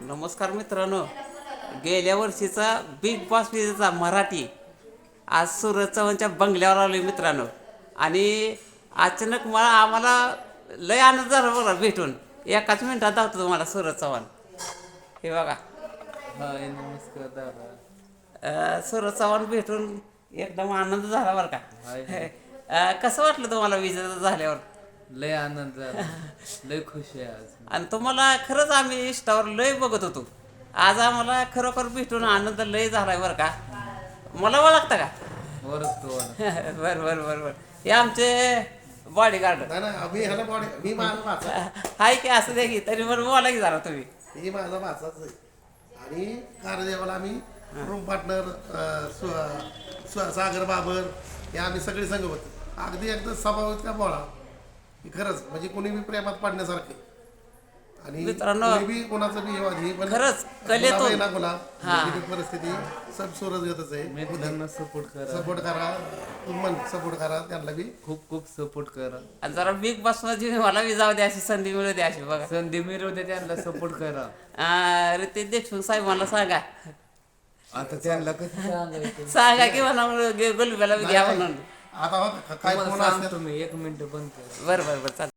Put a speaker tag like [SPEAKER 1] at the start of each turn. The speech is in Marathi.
[SPEAKER 1] नमस्कार मित्रांनो. गेल्या वर्षीचा बिग बॉस विजेचा मराठी आज सूरज चव्हाणच्या बंगल्यावर आलो मित्रांनो. आणि अचानक आम्हाला लय आनंद झाला बघा भेटून. एकाच मिनिटात धावतो तुम्हाला सूरज चव्हाण. हे बघा.
[SPEAKER 2] हाय नमस्कार दादा.
[SPEAKER 1] सूरज चव्हाण भेटून एकदम आनंद झाला बरं का.
[SPEAKER 2] हाय.
[SPEAKER 1] कसं वाटलं तुम्हाला विजेता झाल्यावर?
[SPEAKER 2] लय आनंद झाला. लय खुश आहे आज.
[SPEAKER 1] आणि तुम्हाला खरंच आम्ही इंस्टावर लय बघत होतो. आज आम्हाला खरोखर भेटून आनंद लय झालाय बरं का. मला ओळखता का?
[SPEAKER 2] ओळखतो.
[SPEAKER 1] बरं बरं बरं बरं. हे आमचे बॉडीगार्ड
[SPEAKER 3] मी माझा भाचा
[SPEAKER 1] हाय की असं दे की तरी बरं बोला की जरा तुम्ही.
[SPEAKER 3] मी माझा भाचाच आहे. आणि कारदेवाला आम्ही रूम पार्टनर सागर बाबर हे आम्ही सगळे संघ होतो. अगदी एकदम स्वभाव इतका बोळा की खरंच म्हणजे कोणी बी प्रेमात पाडण्यासारखे. आणि
[SPEAKER 1] मित्रांनो,
[SPEAKER 3] कोणी बी कोणाचं बी हे पण
[SPEAKER 1] खरंच कलेतून
[SPEAKER 3] ना कोणा
[SPEAKER 1] हा.
[SPEAKER 3] परिस्थिती सब सूरज येतच आहे.
[SPEAKER 2] मित्रांना सपोर्ट करा.
[SPEAKER 3] सपोर्ट करा, तुम्ही सपोर्ट करा त्यांना बी.
[SPEAKER 2] खूप खूप सपोर्ट करा.
[SPEAKER 1] आणि जरा बिग बॉस मध्ये मला बी जाऊ द्या, अशी संधी मिळू द्या अशी बघा.
[SPEAKER 2] संधी मिळवते त्यांना सपोर्ट करा.
[SPEAKER 1] रितेश देशमुख साहेबांना सांगा
[SPEAKER 2] आता त्यांना कसं सांगायचं
[SPEAKER 1] सांगा की म्हणा गुलब्याला घ्या म्हणून.
[SPEAKER 3] आता काय
[SPEAKER 2] तुम्हाला
[SPEAKER 3] कोण असतं
[SPEAKER 2] सांगतो मी. 1 मिनिट बंद करा.
[SPEAKER 1] बरं बरं बरं चालेल.